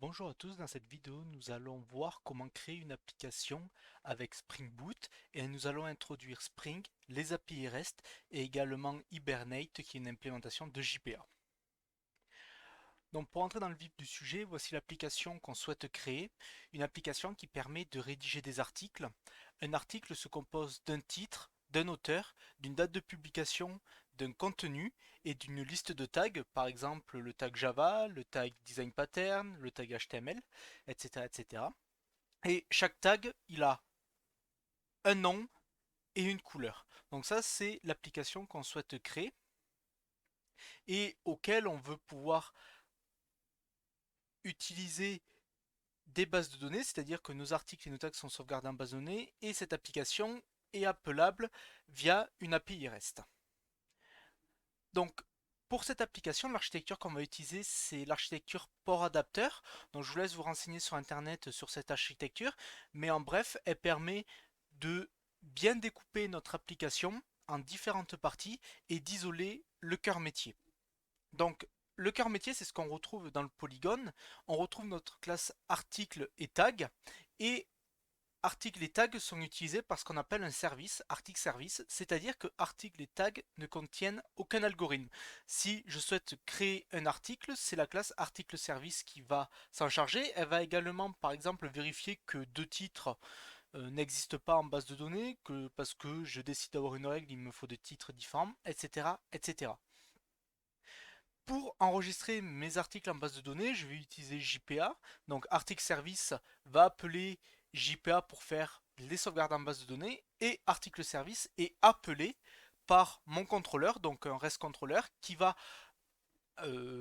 Bonjour à tous, dans cette vidéo nous allons voir comment créer une application avec Spring Boot et nous allons introduire Spring, les API REST et également Hibernate qui est une implémentation de JPA. Donc pour entrer dans le vif du sujet, voici l'application qu'on souhaite créer, une application qui permet de rédiger des articles. Un article se compose d'un titre, d'un auteur, d'une date de publication, d'un contenu et d'une liste de tags, par exemple le tag Java, le tag Design Pattern, le tag HTML, etc. etc. Et chaque tag, il a un nom et une couleur. Donc ça, c'est l'application qu'on souhaite créer et auquel on veut pouvoir utiliser des bases de données, c'est-à-dire que nos articles et nos tags sont sauvegardés en base de données et cette application est appelable via une API REST. Donc pour cette application, l'architecture qu'on va utiliser, c'est l'architecture port adapteur. Donc je vous laisse vous renseigner sur internet sur cette architecture, mais en bref, elle permet de bien découper notre application en différentes parties et d'isoler le cœur métier. Donc le cœur métier, c'est ce qu'on retrouve dans le polygone. On retrouve notre classe article et tag. Et article et tag sont utilisés par ce qu'on appelle un service, article service, c'est-à-dire que article et tag ne contiennent aucun algorithme. Si je souhaite créer un article, c'est la classe article service qui va s'en charger. Elle va également, par exemple, vérifier que deux titres n'existent pas en base de données, que parce que je décide d'avoir une règle, il me faut des titres différents, etc., etc. Pour enregistrer mes articles en base de données, je vais utiliser JPA. Donc Article Service va appeler JPA pour faire les sauvegardes en base de données et Article Service est appelé par mon contrôleur, donc un REST contrôleur qui va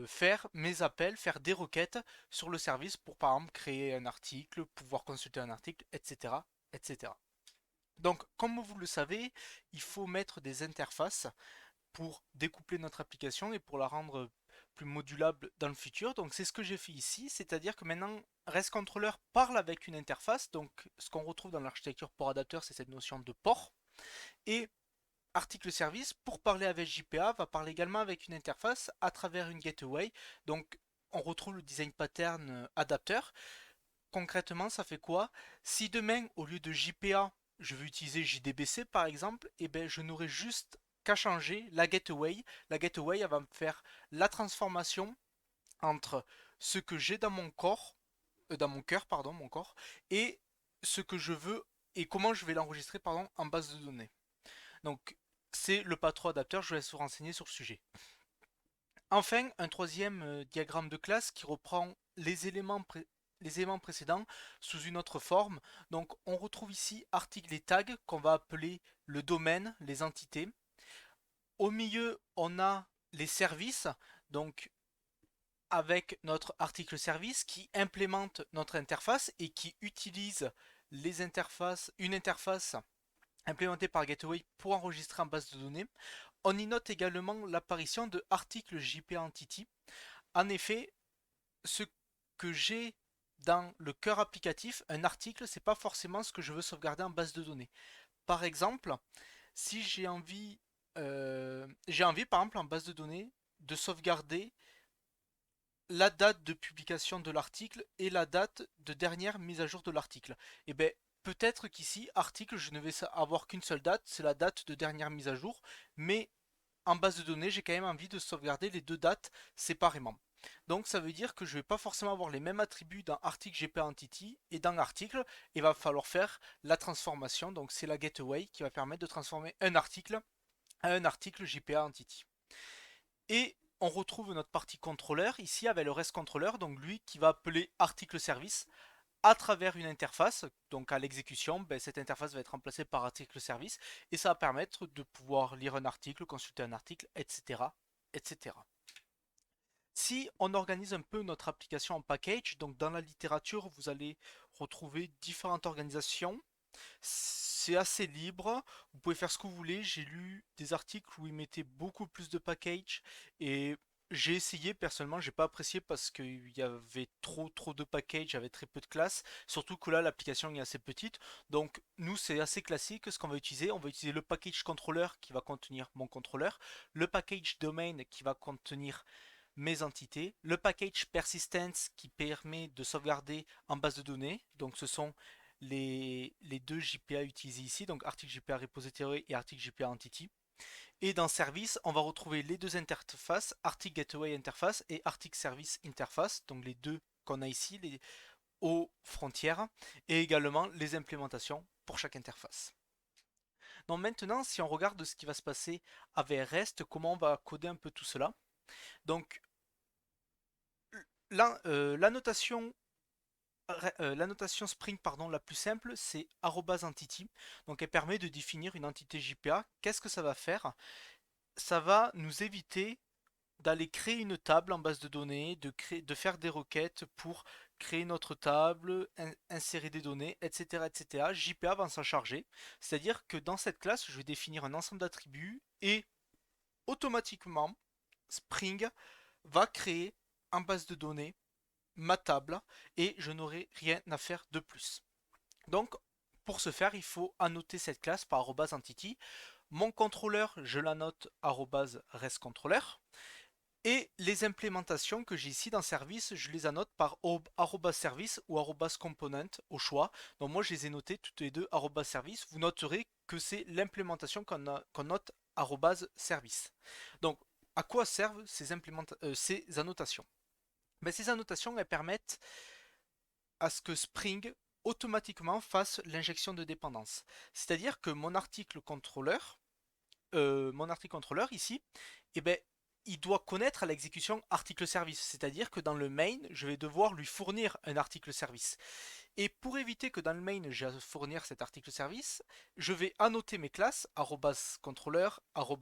faire mes appels, faire des requêtes sur le service pour par exemple créer un article, pouvoir consulter un article, etc. etc. Donc comme vous le savez, il faut mettre des interfaces pour découpler notre application et pour la rendre plus modulable dans le futur. Donc c'est ce que j'ai fait ici, c'est-à-dire que maintenant REST Controller parle avec une interface, donc ce qu'on retrouve dans l'architecture port adapteur, c'est cette notion de port, et article service, pour parler avec JPA, va parler également avec une interface à travers une gateway, donc on retrouve le design pattern adapteur. Concrètement, ça fait quoi? Si demain, au lieu de JPA, je veux utiliser JDBC par exemple, et ben je n'aurai juste qu'à changer la gateway. La gateway, elle va me faire la transformation entre ce que j'ai dans mon corps, dans mon cœur, pardon, mon corps, et ce que je veux et comment je vais l'enregistrer, pardon, en base de données. Donc, c'est le patron adapteur, je vous laisse vous renseigner sur le sujet. Enfin, un troisième diagramme de classe qui reprend les éléments précédents sous une autre forme. Donc on retrouve ici article et tag qu'on va appeler le domaine, les entités. Au milieu, on a les services, donc avec notre article service qui implémente notre interface et qui utilise les interfaces, une interface implémentée par Gateway pour enregistrer en base de données. On y note également l'apparition de article JP Entity. En effet, ce que j'ai dans le cœur applicatif, un article, c'est pas forcément ce que je veux sauvegarder en base de données. Par exemple, si j'ai envie par exemple en base de données de sauvegarder la date de publication de l'article et la date de dernière mise à jour de l'article. Et bien peut-être qu'ici, article, je ne vais avoir qu'une seule date, c'est la date de dernière mise à jour, mais en base de données, j'ai quand même envie de sauvegarder les deux dates séparément. Donc ça veut dire que je ne vais pas forcément avoir les mêmes attributs dans article GPA Entity et dans article. Il va falloir faire la transformation. Donc c'est la gateway qui va permettre de transformer un article à un article GPA Entity. Et on retrouve notre partie contrôleur ici avec le REST controller, donc lui qui va appeler article service à travers une interface. Donc à l'exécution, ben, cette interface va être remplacée par article service et ça va permettre de pouvoir lire un article, consulter un article, etc. etc. Si on organise un peu notre application en package, donc dans la littérature, vous allez retrouver différentes organisations. C'est assez libre, vous pouvez faire ce que vous voulez. J'ai lu des articles où ils mettaient beaucoup plus de packages et j'ai essayé personnellement, j'ai pas apprécié parce qu'il y avait trop de packages, j'avais très peu de classes, surtout que là l'application est assez petite. Donc nous c'est assez classique ce qu'on va utiliser. On va utiliser le package controller qui va contenir mon contrôleur, le package domain qui va contenir mes entités, le package persistence qui permet de sauvegarder en base de données, donc ce sont les deux JPA utilisés ici, donc article JPA repository et article JPA entity. Et dans service, on va retrouver les deux interfaces, article gateway interface et article service interface, donc les deux qu'on a ici, aux frontières, et également les implémentations pour chaque interface. Donc maintenant, si on regarde ce qui va se passer avec REST, comment on va coder un peu tout cela. Donc la notation Spring la plus simple, c'est @entity. Donc elle permet de définir une entité JPA. Qu'est-ce que ça va faire? Ça va nous éviter d'aller créer une table en base de données, de faire des requêtes pour créer notre table, insérer des données, etc., etc. JPA va s'en charger. C'est-à-dire que dans cette classe, je vais définir un ensemble d'attributs et automatiquement, Spring va créer en base de données ma table et je n'aurai rien à faire de plus. Donc, pour ce faire, il faut annoter cette classe par @entity. Mon contrôleur, je l'annote @restController. Et les implémentations que j'ai ici dans service, je les annote par @service ou @component au choix. Donc moi je les ai notées toutes les deux @service. Vous noterez que c'est l'implémentation qu'on note @service. Donc à quoi servent ces annotations? Ben, ces annotations elles permettent à ce que Spring automatiquement fasse l'injection de dépendance. C'est-à-dire que mon article contrôleur ici, eh ben, il doit connaître à l'exécution article service. C'est-à-dire que dans le main, je vais devoir lui fournir un article service. Et pour éviter que dans le main, j'ai à fournir cet article service, je vais annoter mes classes @controller,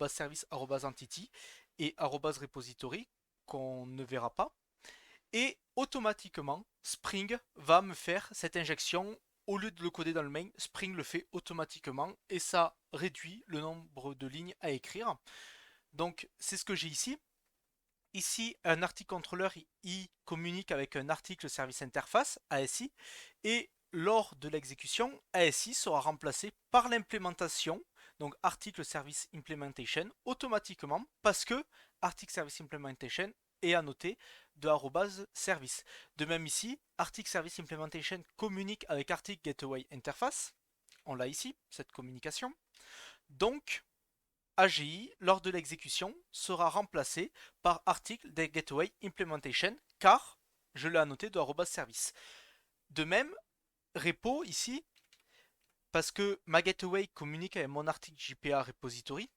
@service, @entity et @repository qu'on ne verra pas. Et automatiquement, Spring va me faire cette injection. Au lieu de le coder dans le main, Spring le fait automatiquement et ça réduit le nombre de lignes à écrire. Donc c'est ce que j'ai ici. Ici, un article controller il communique avec un article service interface, ASI, et lors de l'exécution, ASI sera remplacé par l'implémentation, donc article service implementation, automatiquement, parce que article service implementation est annoté de @service. De même ici, article service implementation communique avec article gateway interface, on l'a ici, cette communication. Donc, AGI, lors de l'exécution, sera remplacé par article des gateway implementation, car je l'ai annoté de @service. De même, repo ici, parce que ma gateway communique avec mon article JPA repository,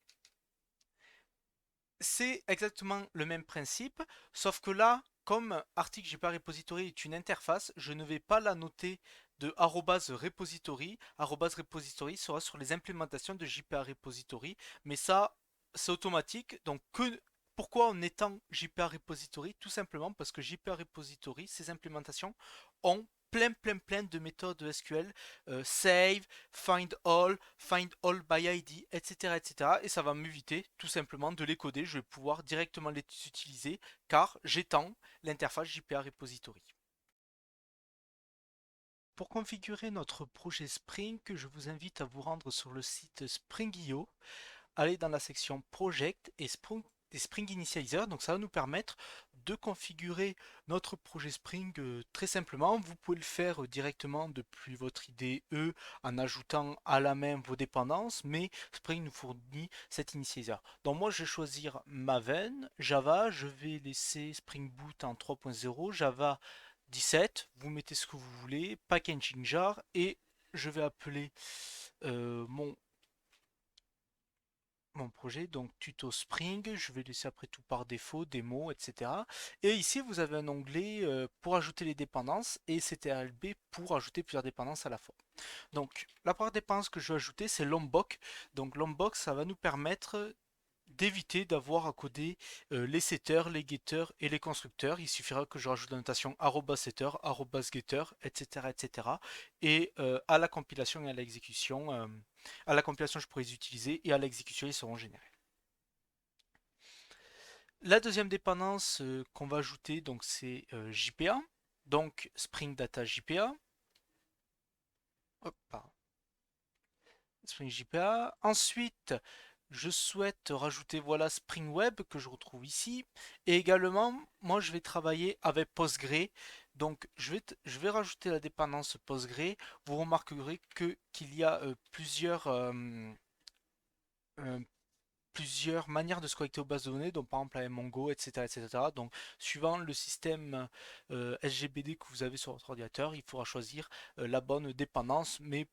c'est exactement le même principe, sauf que là, comme article JPA repository est une interface, je ne vais pas la noter de @repository. @repository sera sur les implémentations de JPA repository, mais ça, c'est automatique. Donc, pourquoi en étant JPA repository? Tout simplement parce que JPA repository, ces implémentations ont plein de méthodes SQL, save, find all by ID, etc., etc. Et ça va m'éviter tout simplement de les coder. Je vais pouvoir directement les utiliser car j'étends l'interface JPA repository. Pour configurer notre projet Spring, je vous invite à vous rendre sur le site Spring.io, aller dans la section Project et Spring Initializer. Donc ça va nous permettre de configurer notre projet Spring très simplement. Vous pouvez le faire directement depuis votre IDE en ajoutant à la main vos dépendances, mais Spring nous fournit cet initializer. Donc moi je vais choisir Maven, Java, je vais laisser Spring Boot en 3.0, Java 17, vous mettez ce que vous voulez, packaging jar, et je vais appeler mon projet, donc tuto Spring, je vais laisser après tout par défaut, démo, etc. Et ici vous avez un onglet pour ajouter les dépendances et CTRL-B pour ajouter plusieurs dépendances à la fois. Donc la première dépendance que je vais ajouter c'est Lombok. Donc Lombok ça va nous permettre d'éviter d'avoir à coder les setters, les getters et les constructeurs. Il suffira que je rajoute la notation @setter, @getter, etc., etc. Et à la compilation et à l'exécution, je pourrais les utiliser et à l'exécution ils seront générés. La deuxième dépendance qu'on va ajouter donc c'est JPA, donc Spring Data JPA. Hop, Spring JPA. Ensuite, je souhaite rajouter voilà Spring Web que je retrouve ici. Et également, moi je vais travailler avec Postgre. Donc je vais rajouter la dépendance Postgre. Vous remarquerez qu'il y a euh, plusieurs manières de se connecter aux bases de données, donc par exemple avec Mongo, etc., etc. Donc, suivant le système SGBD que vous avez sur votre ordinateur, il faudra choisir la bonne dépendance, mais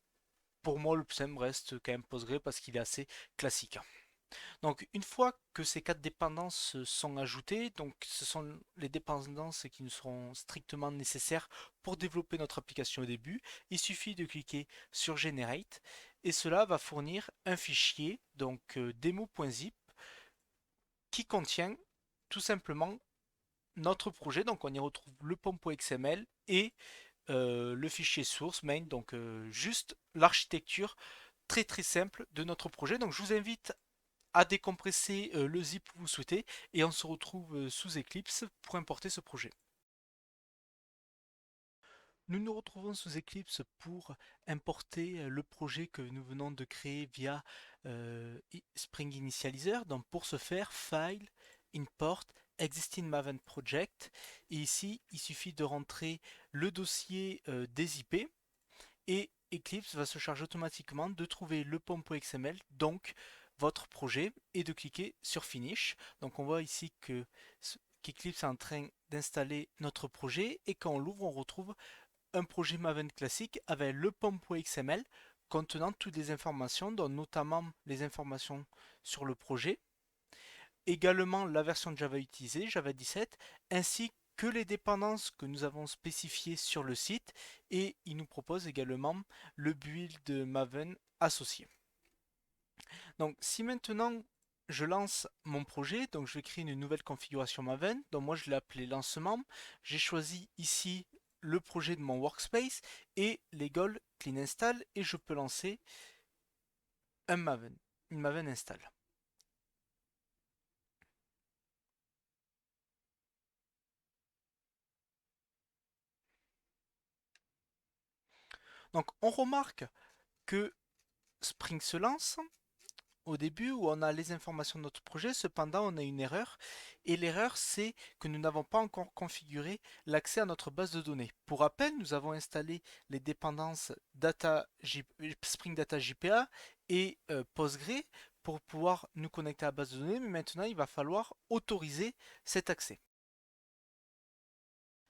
pour moi, le plus simple reste quand même Postgre parce qu'il est assez classique. Donc, une fois que ces quatre dépendances sont ajoutées, donc ce sont les dépendances qui nous seront strictement nécessaires pour développer notre application au début, il suffit de cliquer sur Generate et cela va fournir un fichier, donc demo.zip, qui contient tout simplement notre projet. Donc, on y retrouve le pom.xml et le fichier source main, donc juste l'architecture très très simple de notre projet. Donc je vous invite à décompresser le zip que vous souhaitez et on se retrouve sous Eclipse pour importer ce projet. Nous nous retrouvons sous Eclipse pour importer le projet que nous venons de créer via Spring Initializer. Donc pour ce faire, File, Import, Existing Maven Project. Et ici, il suffit de rentrer le dossier des IP et Eclipse va se charger automatiquement de trouver le pom.xml, donc votre projet, et de cliquer sur Finish. Donc on voit ici qu'Eclipse est en train d'installer notre projet et quand on l'ouvre, on retrouve un projet Maven classique avec le pom.xml contenant toutes les informations, dont notamment les informations sur le projet, également la version de Java utilisée, Java 17, ainsi que les dépendances que nous avons spécifiées sur le site, et il nous propose également le build Maven associé. Donc si maintenant je lance mon projet, donc je vais créer une nouvelle configuration Maven, donc moi je l'ai appelé lancement, j'ai choisi ici le projet de mon workspace et les goals clean install et je peux lancer un Maven, une Maven install. Donc on remarque que Spring se lance au début où on a les informations de notre projet, cependant on a une erreur et l'erreur c'est que nous n'avons pas encore configuré l'accès à notre base de données. Pour rappel, nous avons installé les dépendances Spring Data JPA et Postgre pour pouvoir nous connecter à la base de données, mais maintenant il va falloir autoriser cet accès.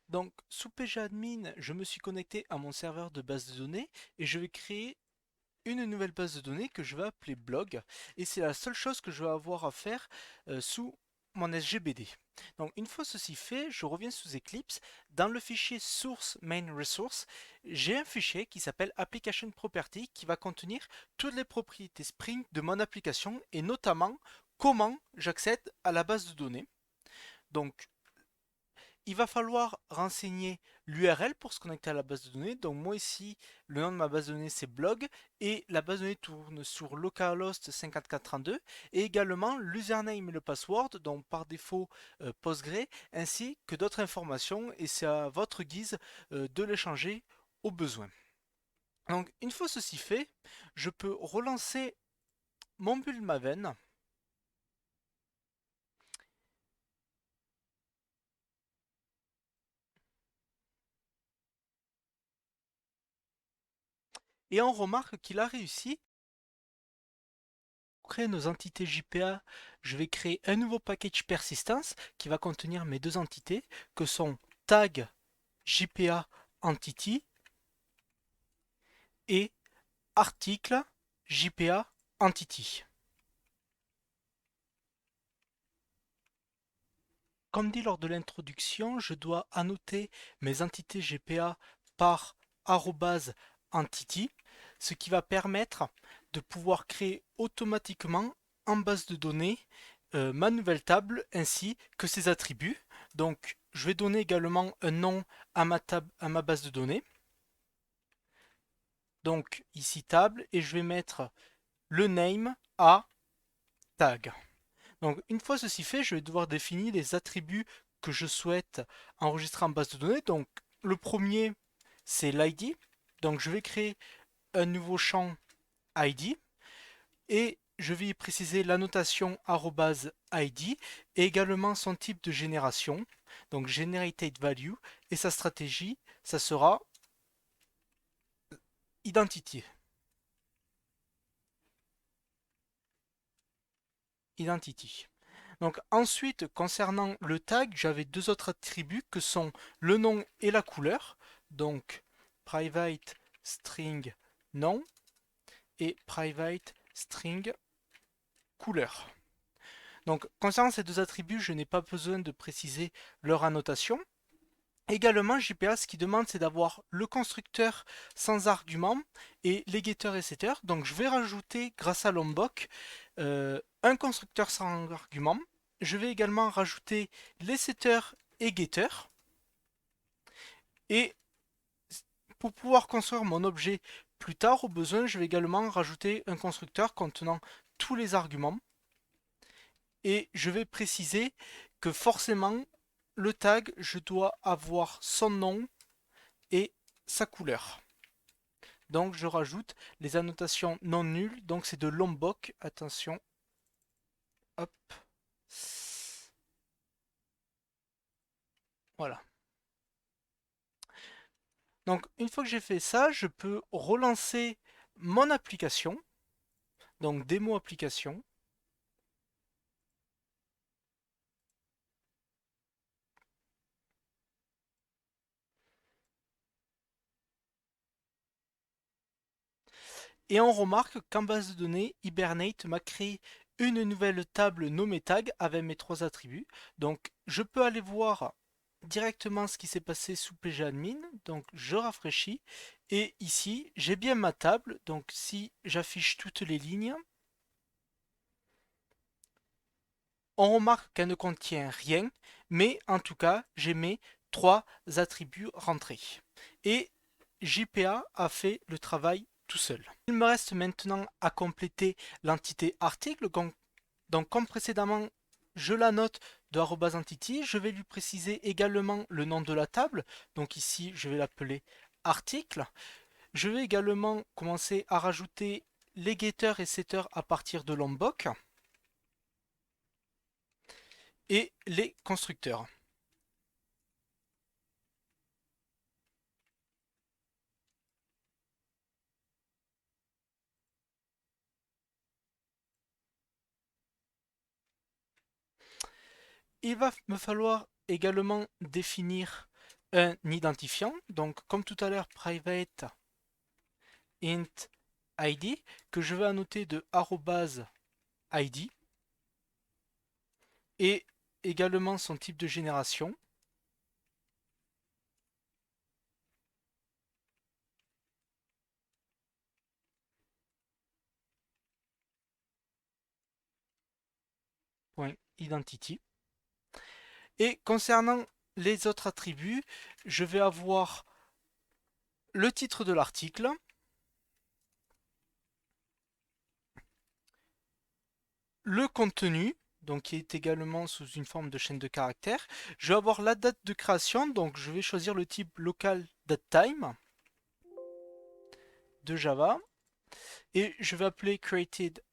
Donc sous pgadmin, je me suis connecté à mon serveur de base de données et je vais créer une nouvelle base de données que je vais appeler blog et c'est la seule chose que je vais avoir à faire sous mon SGBD. Donc une fois ceci fait, je reviens sous Eclipse. Dans le fichier source main resource, j'ai un fichier qui s'appelle application property qui va contenir toutes les propriétés Spring de mon application et notamment comment j'accède à la base de données. Donc il va falloir renseigner l'URL pour se connecter à la base de données. Donc moi ici, le nom de ma base de données c'est blog et la base de données tourne sur localhost 5432 et également l'username et le password, donc par défaut Postgre, ainsi que d'autres informations et c'est à votre guise de les changer au besoin. Donc une fois ceci fait, je peux relancer mon build Maven. Et on remarque qu'il a réussi. Pour créer nos entités JPA, je vais créer un nouveau package persistance qui va contenir mes deux entités que sont tag JPA entity et article JPA entity. Comme dit lors de l'introduction, je dois annoter mes entités GPA par @entity, ce qui va permettre de pouvoir créer automatiquement en base de données ma nouvelle table ainsi que ses attributs. Donc je vais donner également un nom à ma base de données. Donc ici table et je vais mettre le name à tag. Donc une fois ceci fait, je vais devoir définir les attributs que je souhaite enregistrer en base de données. Donc le premier, c'est l'ID. Donc je vais créer un nouveau champ ID. Et je vais y préciser la notation @id et également son type de génération, donc generated value, et sa stratégie, ça sera identity. Identity. Donc ensuite, concernant le tag, j'avais deux autres attributs que sont le nom et la couleur. Donc private string nom et private string couleur. Donc concernant ces deux attributs, je n'ai pas besoin de préciser leur annotation. Également, JPA, ce qui demande, c'est d'avoir le constructeur sans argument et les getters et setters. Donc je vais rajouter, grâce à Lombok, un constructeur sans argument. Je vais également rajouter les setters et getters. Et pour pouvoir construire mon objet plus tard, au besoin, je vais également rajouter un constructeur contenant tous les arguments. Et je vais préciser que forcément, le tag, je dois avoir son nom et sa couleur. Donc je rajoute les annotations non nulles, donc c'est de Lombok, attention, hop, voilà. Donc une fois que j'ai fait ça, je peux relancer mon application, donc démo application. Et on remarque qu'en base de données, Hibernate m'a créé une nouvelle table nommée tag avec mes trois attributs. Donc je peux aller voir directement ce qui s'est passé sous pgadmin. Donc je rafraîchis et ici j'ai bien ma table. Donc si j'affiche toutes les lignes, on remarque qu'elle ne contient rien, mais en tout cas j'ai mes trois attributs rentrés. Et JPA a fait le travail tout seul. Il me reste maintenant à compléter l'entité article. Donc comme précédemment, je la note de @entity. Je vais lui préciser également le nom de la table. Donc ici, je vais l'appeler article. Je vais également commencer à rajouter les getters et setters à partir de Lombok et les constructeurs. Il va me falloir également définir un identifiant. Donc comme tout à l'heure, private int id que je vais annoter de @id et également son type de génération. .identity. Et concernant les autres attributs, je vais avoir le titre de l'article, le contenu, donc qui est également sous une forme de chaîne de caractères. Je vais avoir la date de création, donc je vais choisir le type local datetime de Java. Et je vais appeler created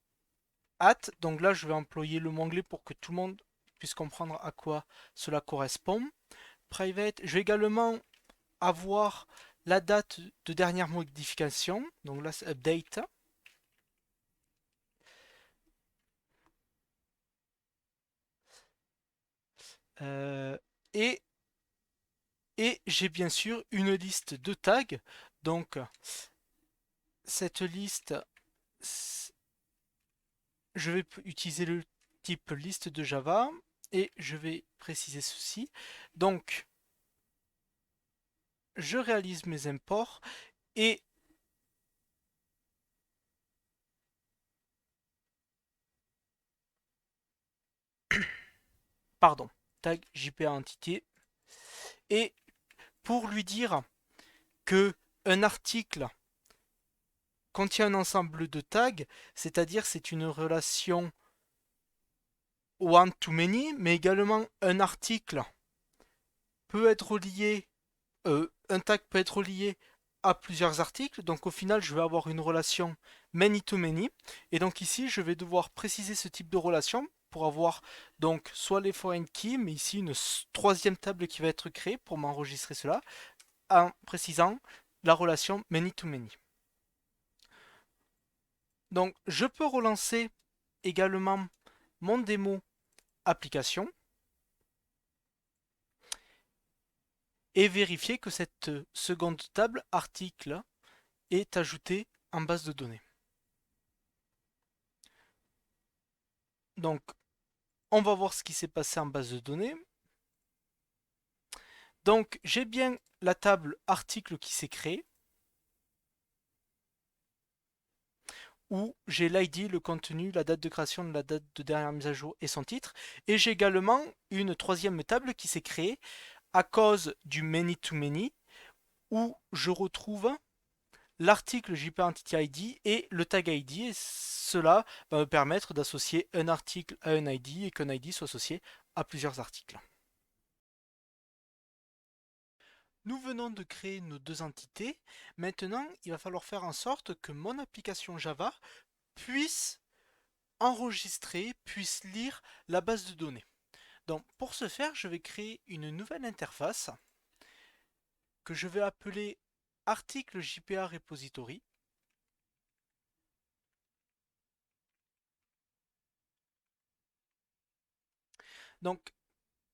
at, donc là je vais employer le mot anglais pour que tout le monde puisse comprendre à quoi cela correspond. Private, je vais également avoir la date de dernière modification, donc là c'est update. Euh, et et j'ai bien sûr une liste de tags. Donc cette liste, je vais utiliser le type liste de Java et je vais préciser ceci. Donc je réalise mes imports et pardon, tag JPA entité. Et pour lui dire que un article contient un ensemble de tags, c'est-à-dire c'est une relation one-to-many, mais également un article peut être lié, un tag peut être lié à plusieurs articles. Donc au final, je vais avoir une relation many to many. Et donc ici, je vais devoir préciser ce type de relation pour avoir donc soit les foreign keys, mais ici une troisième table qui va être créée pour m'enregistrer cela, en précisant la relation many to many. Donc je peux relancer également mon démo application et vérifier que cette seconde table article est ajoutée en base de données. Donc on va voir ce qui s'est passé en base de données. Donc j'ai bien la table article qui s'est créée, où j'ai l'ID, le contenu, la date de création, la date de dernière mise à jour et son titre. Et j'ai également une troisième table qui s'est créée à cause du many to many, où je retrouve l'article JP Entity ID et le tag ID. Et cela va me permettre d'associer un article à un ID et qu'un ID soit associé à plusieurs articles. Nous venons de créer nos deux entités. Maintenant, il va falloir faire en sorte que mon application Java puisse enregistrer, puisse lire la base de données. Donc pour ce faire, je vais créer une nouvelle interface que je vais appeler article JPA repository. Donc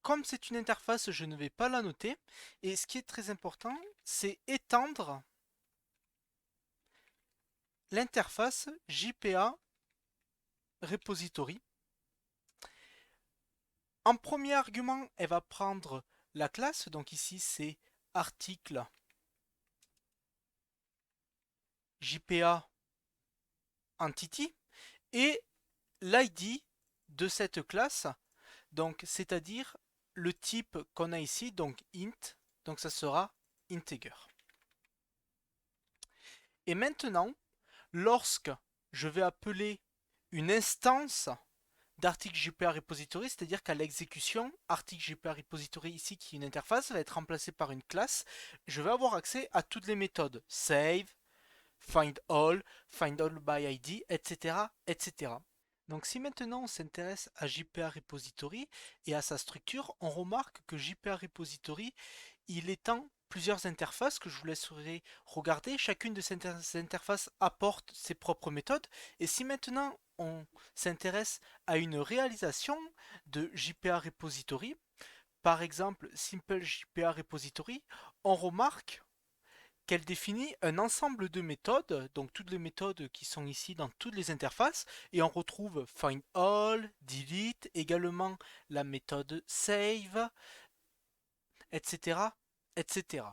comme c'est une interface, je ne vais pas la noter. Et ce qui est très important, c'est étendre l'interface JPA repository. En premier argument, elle va prendre la classe. Donc ici, c'est article JPA entity et l'ID de cette classe, donc c'est-à-dire le type qu'on a ici, donc int, donc ça sera integer. Et maintenant, lorsque je vais appeler une instance d'article JPA repository, c'est-à-dire qu'à l'exécution, article JPA repository ici qui est une interface va être remplacée par une classe, je vais avoir accès à toutes les méthodes save, find all by ID, etc., etc. Donc si maintenant on s'intéresse à JPA Repository et à sa structure, on remarque que JPA Repository, il étend plusieurs interfaces que je vous laisserai regarder. Chacune de ces interfaces apporte ses propres méthodes. Et si maintenant on s'intéresse à une réalisation de JPA Repository, par exemple Simple JPA Repository, on remarque qu'elle définit un ensemble de méthodes, donc toutes les méthodes qui sont ici dans toutes les interfaces, et on retrouve find all, delete, également la méthode save, etc., etc.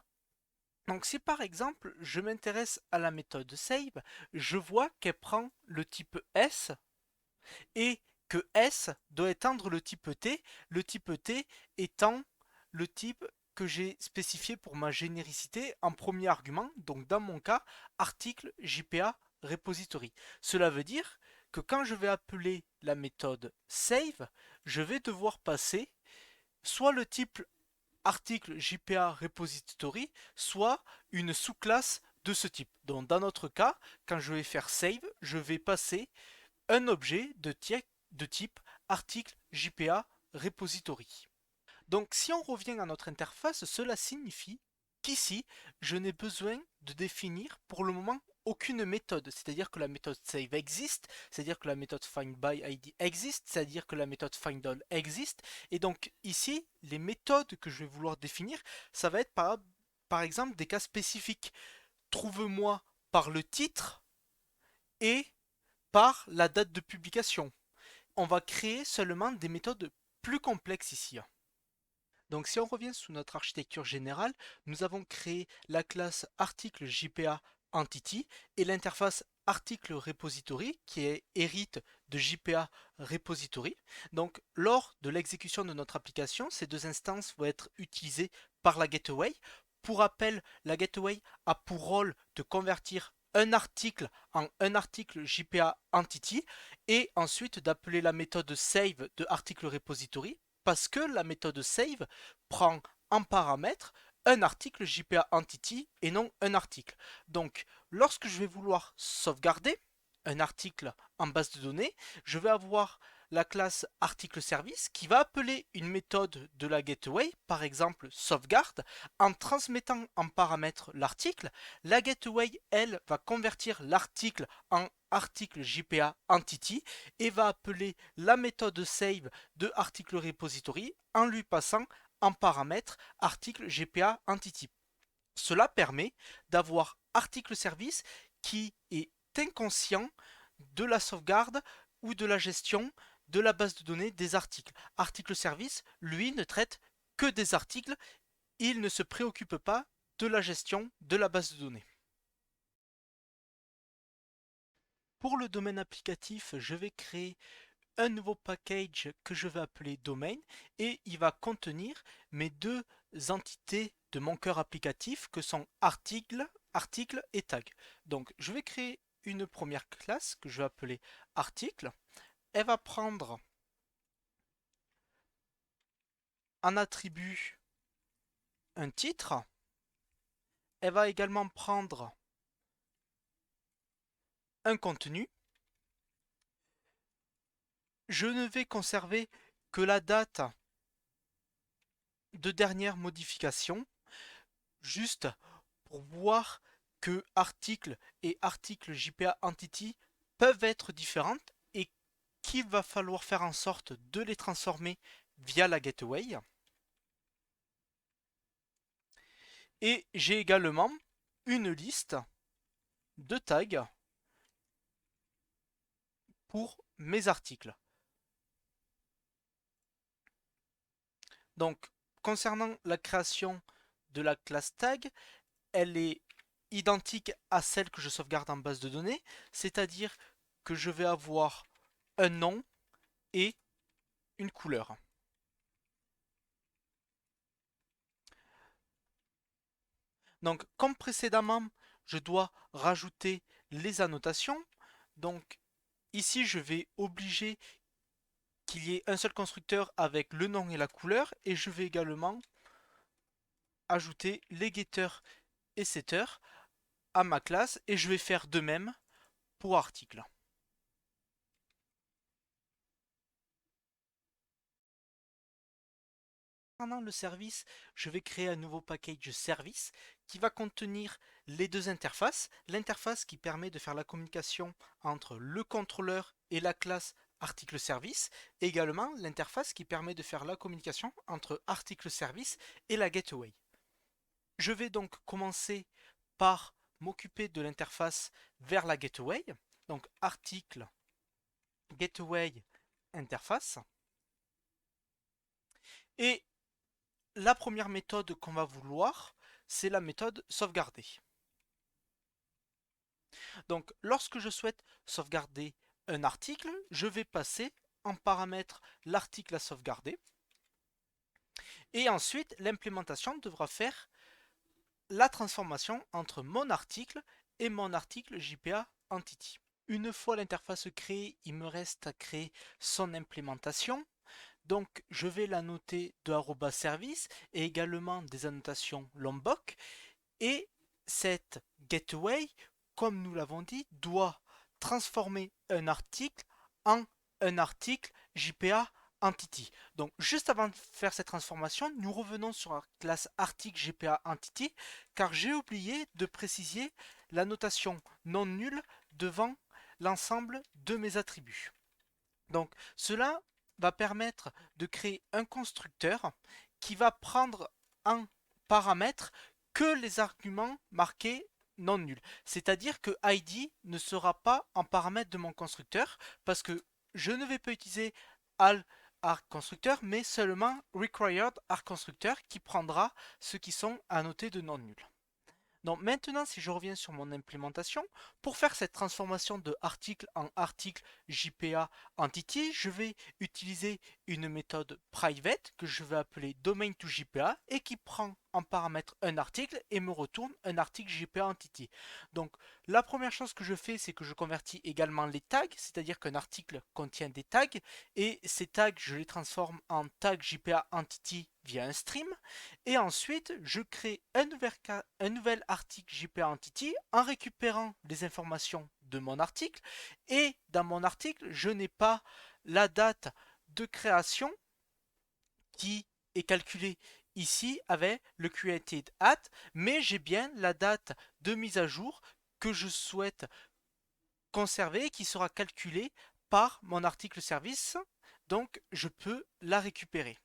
Donc si par exemple je m'intéresse à la méthode save, je vois qu'elle prend le type S et que S doit étendre le type T étant le type que j'ai spécifié pour ma généricité en premier argument, donc dans mon cas, article JPA repository. Cela veut dire que quand je vais appeler la méthode save, je vais devoir passer soit le type article JPA repository, soit une sous-classe de ce type. Donc dans notre cas, quand je vais faire save, je vais passer un objet de type article JPA repository. Donc si on revient à notre interface, cela signifie qu'ici, je n'ai besoin de définir pour le moment aucune méthode, c'est-à-dire que la méthode save existe, c'est-à-dire que la méthode findById existe, c'est-à-dire que la méthode findAll existe, et donc ici, les méthodes que je vais vouloir définir, ça va être par exemple des cas spécifiques. Trouve-moi par le titre et par la date de publication. On va créer seulement des méthodes plus complexes ici. Donc si on revient sous notre architecture générale, nous avons créé la classe article JPA Entity et l'interface article repository qui hérite de JPA repository. Donc lors de l'exécution de notre application, ces deux instances vont être utilisées par la gateway. Pour rappel, la gateway a pour rôle de convertir un article en un article JPA Entity et ensuite d'appeler la méthode save de article repository parce que la méthode save prend en paramètre un article JPA Entity et non un article. Donc, lorsque je vais vouloir sauvegarder un article en base de données, je vais avoir la classe article service qui va appeler une méthode de la gateway, par exemple sauvegarde, en transmettant en paramètre l'article. La gateway, elle, va convertir l'article en article JPA Entity et va appeler la méthode save de article repository en lui passant en paramètre article GPA Entity. Cela permet d'avoir article service qui est inconscient de la sauvegarde ou de la gestion de la base de données des articles. Article service, lui, ne traite que des articles, il ne se préoccupe pas de la gestion de la base de données. Pour le domaine applicatif, je vais créer un nouveau package que je vais appeler domain et il va contenir mes deux entités de mon cœur applicatif que sont article et tag. Donc je vais créer une première classe que je vais appeler article. Elle va prendre en attribut un titre. Elle va également prendre un contenu. Je ne vais conserver que la date de dernière modification, juste pour voir que article et article JPA Entity peuvent être différentes et qu'il va falloir faire en sorte de les transformer via la gateway. Et j'ai également une liste de tags pour mes articles. Donc, concernant la création de la classe tag, elle est identique à celle que je sauvegarde en base de données, c'est-à-dire que je vais avoir un nom et une couleur. Donc, comme précédemment, je dois rajouter les annotations. Donc, ici, je vais obliger qu'il y ait un seul constructeur avec le nom et la couleur. Et je vais également ajouter les getters et setters à ma classe. Et je vais faire de même pour article. Pendant le service, je vais créer un nouveau package service qui va contenir les deux interfaces. L'interface qui permet de faire la communication entre le contrôleur et la classe article service. Et également l'interface qui permet de faire la communication entre article service et la gateway. Je vais donc commencer par m'occuper de l'interface vers la gateway. Donc article gateway interface. Et la première méthode qu'on va vouloir, c'est la méthode sauvegarder. Donc, lorsque je souhaite sauvegarder un article, je vais passer en paramètre l'article à sauvegarder. Et ensuite, l'implémentation devra faire la transformation entre mon article et mon article JPA Entity. Une fois l'interface créée, il me reste à créer son implémentation. Donc je vais la noter de @service et également des annotations lombok. Et cette gateway, comme nous l'avons dit, doit transformer un article en un article JPA Entity. Donc juste avant de faire cette transformation, nous revenons sur la classe article JPA Entity car j'ai oublié de préciser la notation non nulle devant l'ensemble de mes attributs. Donc cela va permettre de créer un constructeur qui va prendre en paramètre que les arguments marqués non nuls. C'est-à-dire que ID ne sera pas en paramètre de mon constructeur parce que je ne vais pas utiliser all arc constructeur mais seulement required arc constructeur qui prendra ceux qui sont annotés de non nuls. Donc maintenant, si je reviens sur mon implémentation, pour faire cette transformation de article en article JPA Entity, je vais utiliser une méthode private que je vais appeler domain to JPA et qui prend en paramètre un article et me retourne un article JPA Entity. Donc la première chose que je fais, c'est que je convertis également les tags, c'est-à-dire qu'un article contient des tags et ces tags, je les transforme en tag JPA Entity via un stream. Et ensuite, je crée un nouvel article JPA Entity en récupérant les informations de mon article. Et dans mon article, je n'ai pas la date de création qui est calculée ici avec le created at, mais j'ai bien la date de mise à jour que je souhaite conserver qui sera calculée par mon article service, donc je peux la récupérer.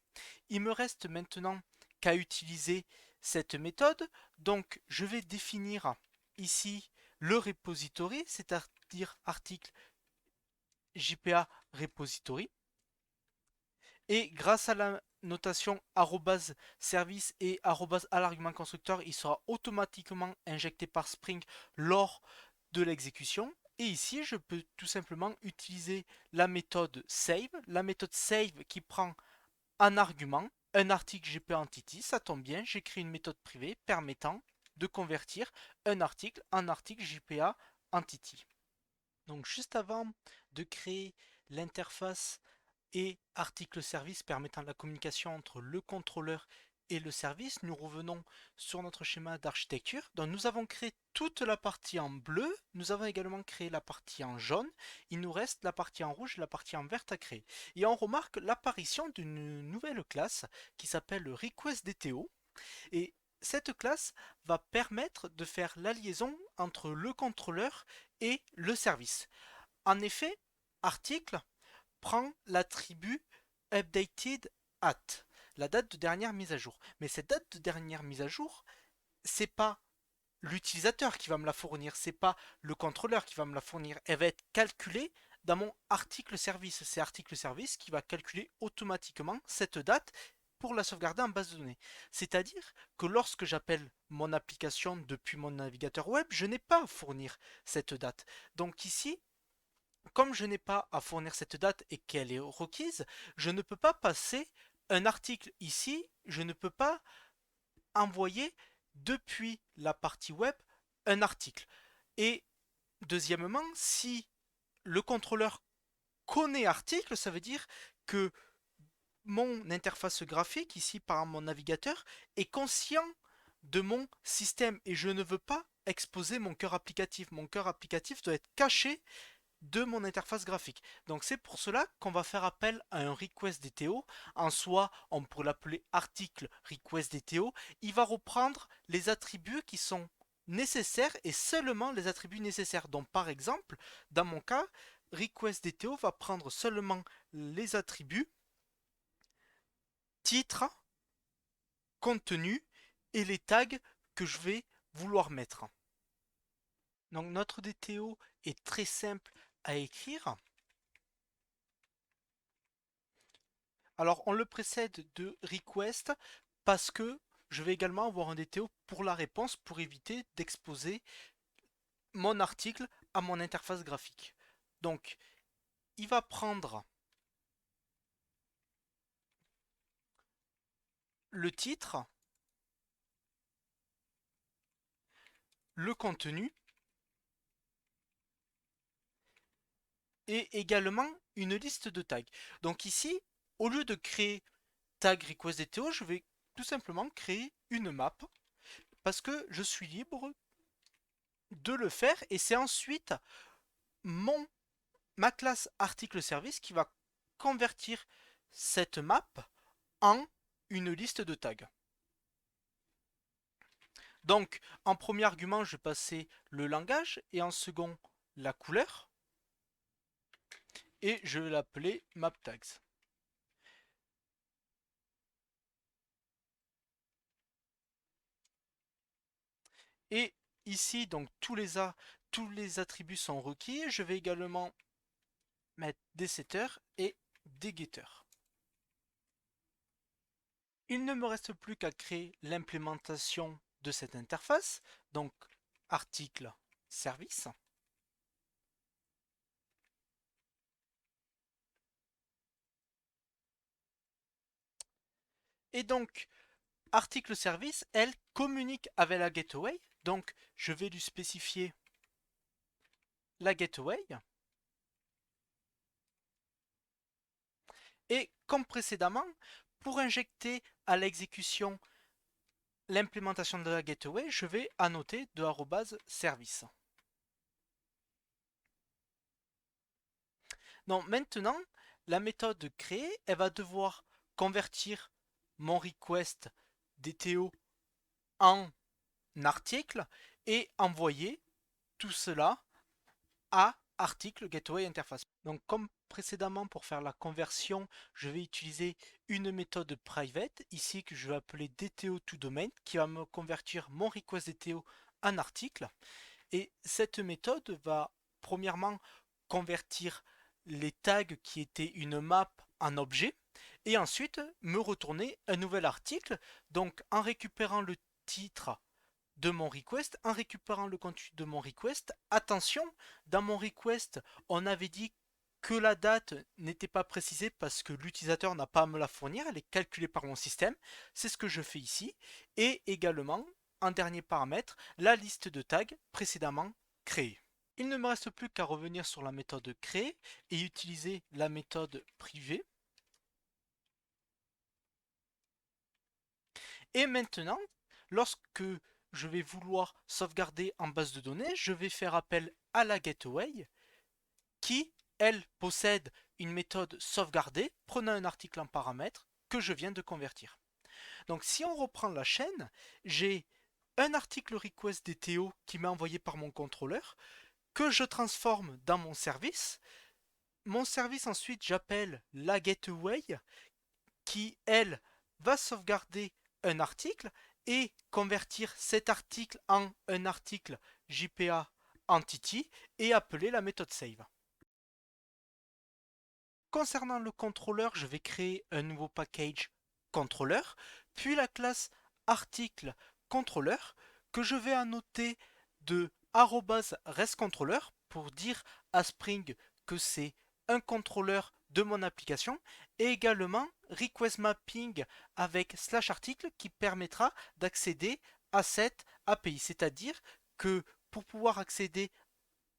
Il me reste maintenant qu'à utiliser cette méthode, donc je vais définir ici le repository, c'est-à-dire article JPA repository, et grâce à la notation @service et à l'argument constructeur, il sera automatiquement injecté par Spring lors de l'exécution. Et ici, je peux tout simplement utiliser la méthode save qui prend en argument un article GP Entity. Ça tombe bien, j'ai créé une méthode privée permettant de convertir un article en article JPA Entity. Donc juste avant de créer l'interface et article service permettant la communication entre le contrôleur et le service, nous revenons sur notre schéma d'architecture. Donc nous avons créé toute la partie en bleu, nous avons également créé la partie en jaune, il nous reste la partie en rouge et la partie en verte à créer. Et on remarque l'apparition d'une nouvelle classe qui s'appelle requestDTO, et cette classe va permettre de faire la liaison entre le contrôleur et le service. En effet, article prend l'attribut updated at, la date de dernière mise à jour. Mais cette date de dernière mise à jour, c'est pas l'utilisateur qui va me la fournir, c'est pas le contrôleur qui va me la fournir. Elle va être calculée dans mon article service. C'est article service qui va calculer automatiquement cette date pour la sauvegarder en base de données. C'est-à-dire que lorsque j'appelle mon application depuis mon navigateur web, je n'ai pas à fournir cette date. Donc ici, comme je n'ai pas à fournir cette date et qu'elle est requise, je ne peux pas passer un article ici, je ne peux pas envoyer depuis la partie web un article. Et deuxièmement, si le contrôleur connaît article, ça veut dire que mon interface graphique, ici par mon navigateur, est conscient de mon système et je ne veux pas exposer mon cœur applicatif. Mon cœur applicatif doit être caché de mon interface graphique. Donc c'est pour cela qu'on va faire appel à un request DTO. En soi, on pourrait l'appeler article request DTO. Il va reprendre les attributs qui sont nécessaires et seulement les attributs nécessaires. Donc par exemple, dans mon cas, request DTO va prendre seulement les attributs titre, contenu et les tags que je vais vouloir mettre. Donc notre DTO est très simple à écrire. Alors on le précède de request parce que je vais également avoir un DTO pour la réponse pour éviter d'exposer mon article à mon interface graphique. Donc il va prendre le titre, le contenu et également une liste de tags. Donc ici, au lieu de créer tag request DTO, je vais tout simplement créer une map parce que je suis libre de le faire et c'est ensuite ma classe article service qui va convertir cette map en une liste de tags. Donc en premier argument, je vais passer le langage et en second la couleur et je vais l'appeler mapTags. Et ici, donc tous les attributs sont requis. Je vais également mettre des setters et des getters. Il ne me reste plus qu'à créer l'implémentation de cette interface, donc article service. Et donc, article service, elle communique avec la gateway. Donc, je vais lui spécifier la gateway. Et comme précédemment, pour injecter à l'exécution l'implémentation de la gateway, je vais annoter de @service. Donc maintenant, la méthode créée, elle va devoir convertir mon request DTO en article et envoyer tout cela à article gateway interface. Donc comme précédemment, pour faire la conversion, je vais utiliser une méthode private ici que je vais appeler DTO to domain qui va me convertir mon request DTO en article. Et cette méthode va premièrement convertir les tags qui étaient une map en objet et ensuite me retourner un nouvel article. Donc en récupérant le titre de mon request, en récupérant le contenu de mon request, attention, dans mon request, on avait dit que la date n'était pas précisée parce que l'utilisateur n'a pas à me la fournir, elle est calculée par mon système. C'est ce que je fais ici. Et également, en dernier paramètre, la liste de tags précédemment créée. Il ne me reste plus qu'à revenir sur la méthode créer et utiliser la méthode privée. Et maintenant, lorsque je vais vouloir sauvegarder en base de données, je vais faire appel à la gateway qui, elle, possède une méthode sauvegarder prenant un article en paramètre que je viens de convertir. Donc si on reprend la chaîne, j'ai un article request DTO qui m'est envoyé par mon contrôleur que je transforme dans mon service. Mon service ensuite j'appelle la gateway qui elle va sauvegarder un article et convertir cet article en un article JPA entity et appeler la méthode save. Concernant le contrôleur, je vais créer un nouveau package contrôleur, puis la classe article contrôleur que je vais annoter de @restController pour dire à Spring que c'est un contrôleur de mon application et également request mapping avec /article qui permettra d'accéder à cette API, c'est-à-dire que pour pouvoir accéder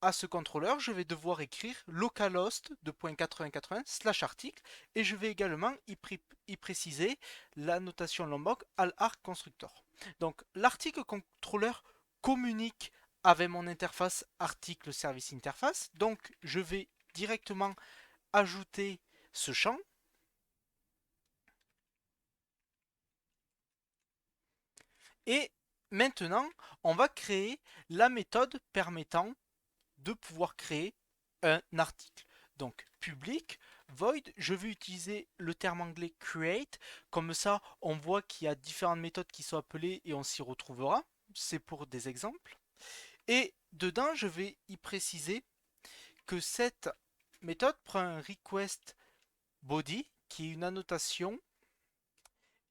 à ce contrôleur, je vais devoir écrire localhost de .8080/article et je vais également y préciser la notation lombok al-arc constructor. Donc l'article contrôleur communique avec mon interface article service interface. Donc je vais directement ajouter ce champ. Et maintenant, on va créer la méthode permettant de pouvoir créer un article. Donc public, void, je vais utiliser le terme anglais create, comme ça on voit qu'il y a différentes méthodes qui sont appelées et on s'y retrouvera, c'est pour des exemples. Et dedans je vais y préciser que cette méthode prend un request body qui est une annotation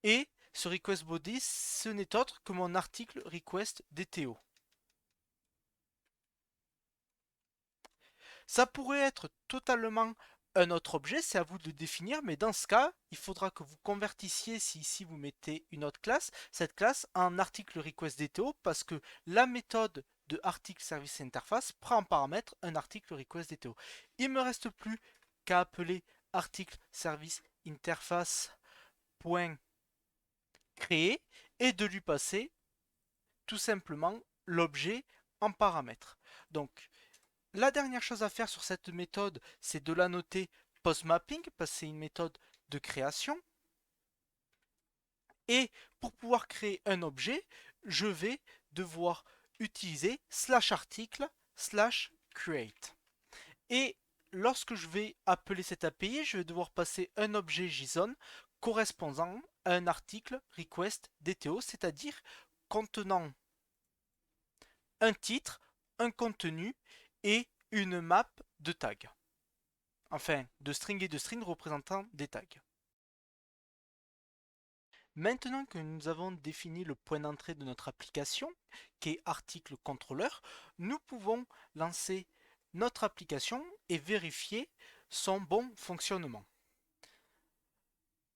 et ce request body ce n'est autre que mon article request DTO. Ça pourrait être totalement un autre objet, c'est à vous de le définir, mais dans ce cas, il faudra que vous convertissiez, si ici vous mettez une autre classe, cette classe en article request DTO parce que la méthode de article service interface prend en paramètre un article request DTO. Il ne me reste plus qu'à appeler article service interface .créer et de lui passer tout simplement l'objet en paramètre. Donc, la dernière chose à faire sur cette méthode, c'est de la noter postmapping, parce que c'est une méthode de création. Et pour pouvoir créer un objet, je vais devoir utiliser /article/create. Et lorsque je vais appeler cette API, je vais devoir passer un objet JSON correspondant à un article request DTO, c'est-à-dire contenant un titre, un contenu et une map de tags. Enfin, de string et de string représentant des tags. Maintenant que nous avons défini le point d'entrée de notre application, qui est article contrôleur, nous pouvons lancer notre application et vérifier son bon fonctionnement.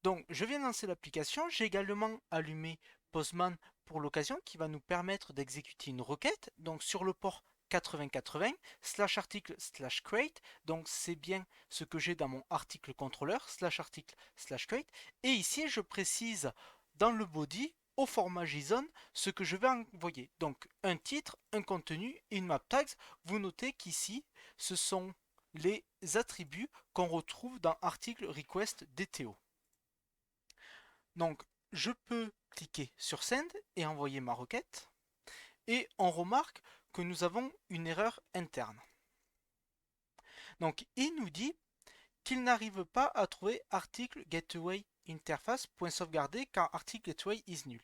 Donc, je viens de lancer l'application, j'ai également allumé Postman pour l'occasion qui va nous permettre d'exécuter une requête. Donc sur le port 8080 slash article slash create, donc c'est bien ce que j'ai dans mon article contrôleur slash article slash create, et ici je précise dans le body au format JSON ce que je vais envoyer, donc un titre, un contenu et une map tags. Vous notez qu'ici ce sont les attributs qu'on retrouve dans article request DTO. Donc je peux cliquer sur send et envoyer ma requête, et on remarque que nous avons une erreur interne. Donc il nous dit qu'il n'arrive pas à trouver article gateway interface.sauvegardé car article gateway is nul.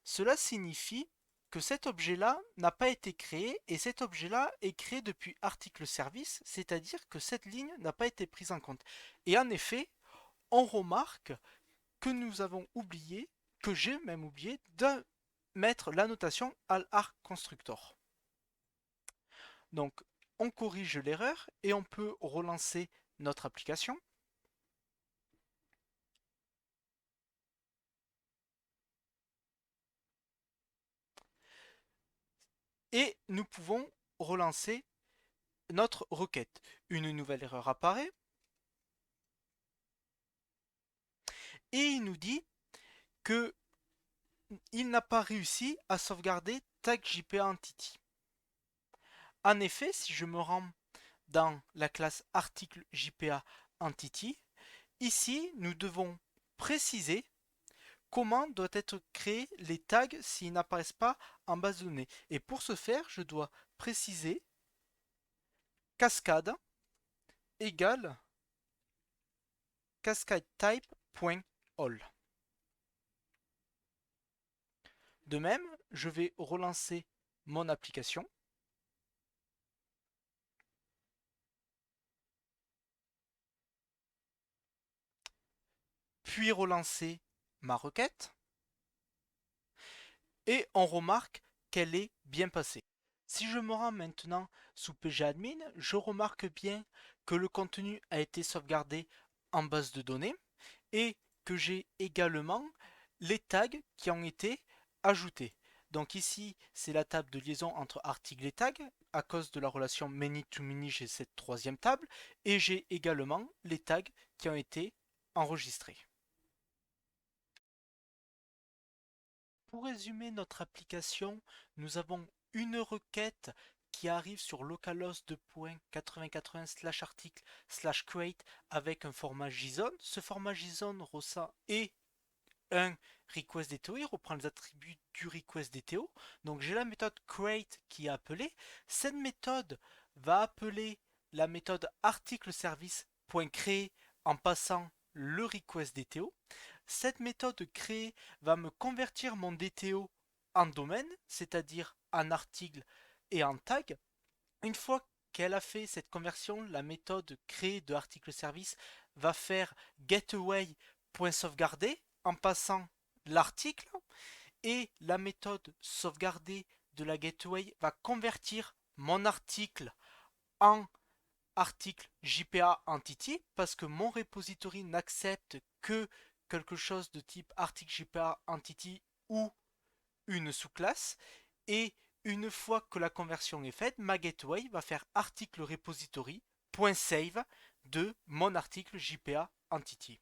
Cela signifie que cet objet-là n'a pas été créé, et cet objet-là est créé depuis article service, c'est-à-dire que cette ligne n'a pas été prise en compte. Et en effet, on remarque que nous avons oublié, que j'ai même oublié, de mettre la notation al-arc constructor. Donc on corrige l'erreur et on peut relancer notre application. Et nous pouvons relancer notre requête. Une nouvelle erreur apparaît et il nous dit que il n'a pas réussi à sauvegarder tag JPA Entity. En effet, si je me rends dans la classe article JPA Entity, ici nous devons préciser comment doivent être créés les tags s'ils n'apparaissent pas en base de données. Et pour ce faire, je dois préciser cascade égale cascadetype.all. De même, je vais relancer mon application. Puis relancer ma requête. Et on remarque qu'elle est bien passée. Si je me rends maintenant sous pgadmin, je remarque bien que le contenu a été sauvegardé en base de données et que j'ai également les tags qui ont été ajoutés. Donc ici, c'est la table de liaison entre article et tag. À cause de la relation many to many, j'ai cette troisième table. Et j'ai également les tags qui ont été enregistrés. Pour résumer notre application, nous avons une requête qui arrive sur localhost 2.8080/article/create avec un format JSON. Ce format JSON ressent et un request DTO, il reprend les attributs du request DTO. Donc j'ai la méthode create qui est appelée. Cette méthode va appeler la méthode article service.create en passant le request DTO. Cette méthode créer va me convertir mon DTO en domaine, c'est-à-dire en article et en tag. Une fois qu'elle a fait cette conversion, la méthode créer de article service va faire getAway.sauvegarder en passant l'article, et la méthode sauvegarder de la getAway va convertir mon article en article JPA Entity parce que mon repository n'accepte que quelque chose de type article JPA Entity ou une sous-classe. Et une fois que la conversion est faite, ma gateway va faire article repository.save de mon article JPA Entity.